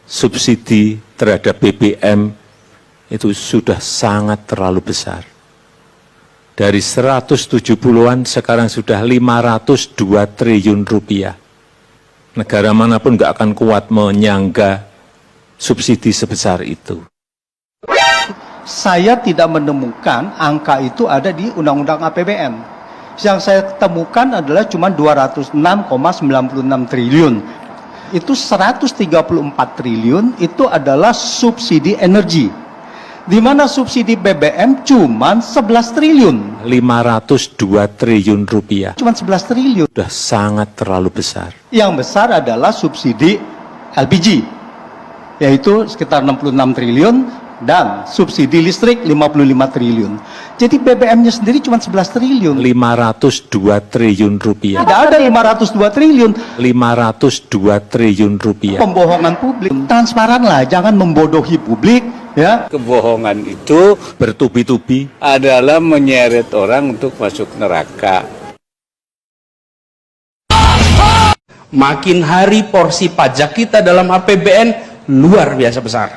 subsidi terhadap BBM itu sudah sangat terlalu besar. Dari 170-an sekarang sudah 502 triliun rupiah. Negara manapun nggak akan kuat menyangga subsidi sebesar itu. Saya tidak menemukan angka itu ada di Undang-Undang APBN. Yang saya temukan adalah cuma 206,96 triliun. Itu 134 triliun itu adalah subsidi energi. Di mana subsidi BBM cuma 11 triliun. 502 triliun rupiah. Cuma 11 triliun. Sudah sangat terlalu besar. Yang besar adalah subsidi LPG, yaitu sekitar 66 triliun, dan subsidi listrik 55 triliun. Jadi BBM-nya sendiri cuma 11 triliun. 502 triliun rupiah. Tidak ada 502 triliun. 502 triliun rupiah. Pembohongan publik. Transparanlah, jangan membodohi publik. Ya. Kebohongan itu Bertubi-tubi adalah menyeret orang untuk masuk neraka. Makin hari porsi pajak kita dalam APBN luar biasa besar.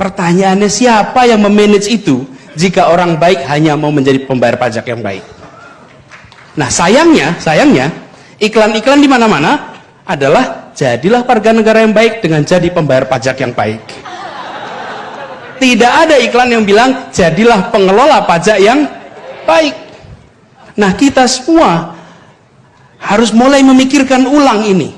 Pertanyaannya, siapa yang memanage itu jika orang baik hanya mau menjadi pembayar pajak yang baik? Nah, sayangnya iklan-iklan di mana-mana adalah jadilah warga negara yang baik dengan jadi pembayar pajak yang baik. Tidak ada iklan yang bilang jadilah pengelola pajak yang baik. Nah, kita semua harus mulai memikirkan ulang ini.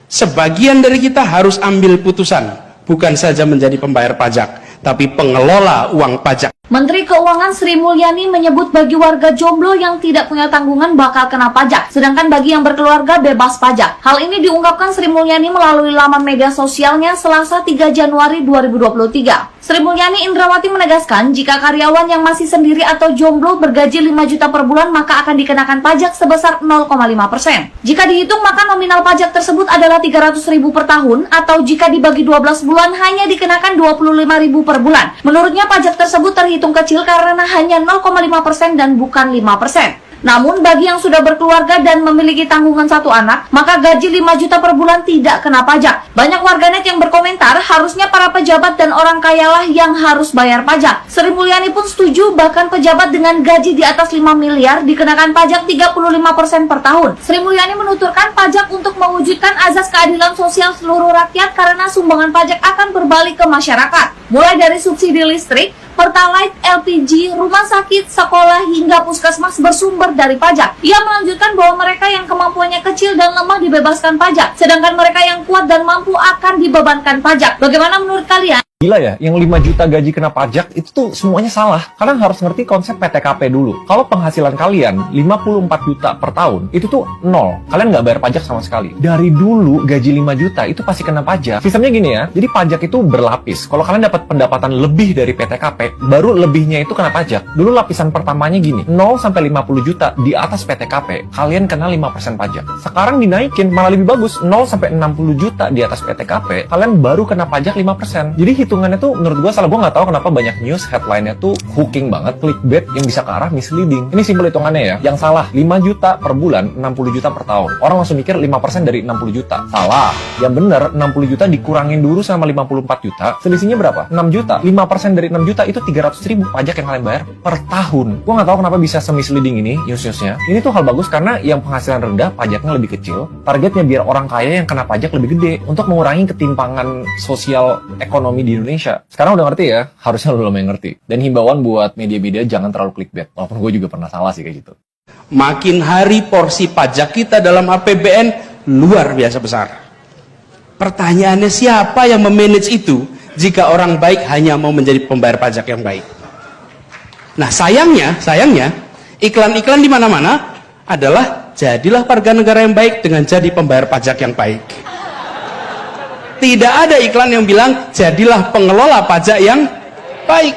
Sebagian dari kita harus ambil putusan, bukan saja menjadi pembayar pajak, tapi pengelola uang pajak. Menteri Keuangan Sri Mulyani menyebut bagi warga jomblo yang tidak punya tanggungan bakal kena pajak, sedangkan bagi yang berkeluarga bebas pajak. Hal ini diungkapkan Sri Mulyani melalui laman media sosialnya Selasa 3 Januari 2023. Sri Mulyani Indrawati menegaskan jika karyawan yang masih sendiri atau jomblo bergaji 5 juta per bulan maka akan dikenakan pajak sebesar 0,5%. Jika dihitung maka nominal pajak tersebut adalah 300.000 per tahun, atau jika dibagi 12 bulan hanya dikenakan 25.000 per bulan. Menurutnya pajak tersebut terhitung kecil karena hanya 0,5% dan bukan 5%. Namun bagi yang sudah berkeluarga dan memiliki tanggungan satu anak, maka gaji 5 juta per bulan tidak kena pajak. Banyak warganet yang berkomentar, harusnya para pejabat dan orang kayalah yang harus bayar pajak. Sri Mulyani pun setuju, bahkan pejabat dengan gaji di atas 5 miliar dikenakan pajak 35% per tahun. Sri Mulyani menuturkan pajak untuk mewujudkan azas keadilan sosial seluruh rakyat karena sumbangan pajak akan berbalik ke masyarakat. Mulai dari subsidi listrik, Pertalite, LPG, rumah sakit, sekolah, hingga puskesmas bersumber dari pajak. Ia melanjutkan bahwa mereka yang kemampuannya kecil dan lemah dibebaskan pajak, sedangkan mereka yang kuat dan mampu akan dibebankan pajak. Bagaimana menurut kalian? Gila ya, yang 5 juta gaji kena pajak itu tuh semuanya salah. Kalian harus ngerti konsep PTKP dulu. Kalau penghasilan kalian 54 juta per tahun, itu tuh nol. Kalian nggak bayar pajak sama sekali. Dari dulu gaji 5 juta itu pasti kena pajak. Sistemnya gini ya, jadi pajak itu berlapis. Kalau kalian dapat pendapatan lebih dari PTKP, baru lebihnya itu kena pajak. Dulu lapisan pertamanya gini, 0 sampai 50 juta di atas PTKP, kalian kena 5% pajak. Sekarang dinaikin, malah lebih bagus, 0 sampai 60 juta di atas PTKP, kalian baru kena pajak 5%. Jadi hitungannya tuh menurut gue salah. Gue nggak tahu kenapa banyak news headline-nya tuh hooking banget, clickbait yang bisa ke arah misleading. Ini simpel hitungannya ya. Yang salah, 5 juta per bulan, 60 juta per tahun. Orang langsung mikir 5% dari 60 juta. Salah. Yang bener, 60 juta dikurangin dulu sama 54 juta. Selisihnya berapa? 6 juta. 5% dari 6 juta itu 300.000 pajak yang kalian bayar per tahun. Gue nggak tahu kenapa bisa semisleading ini news-newsnya. Ini tuh hal bagus karena yang penghasilan rendah pajaknya lebih kecil. Targetnya biar orang kaya yang kena pajak lebih gede untuk mengurangi ketimpangan sosial ekonomi di Indonesia. Sekarang udah ngerti ya, harusnya lu lumayan ngerti. Dan himbauan buat media-media jangan terlalu clickbait. Walaupun gue juga pernah salah sih kayak gitu. Makin hari porsi pajak kita dalam APBN luar biasa besar. Pertanyaannya, siapa yang memanage itu jika orang baik hanya mau menjadi pembayar pajak yang baik? Nah, sayangnya iklan-iklan di mana-mana adalah jadilah warga negara yang baik dengan jadi pembayar pajak yang baik. Tidak ada iklan yang bilang jadilah pengelola pajak yang baik.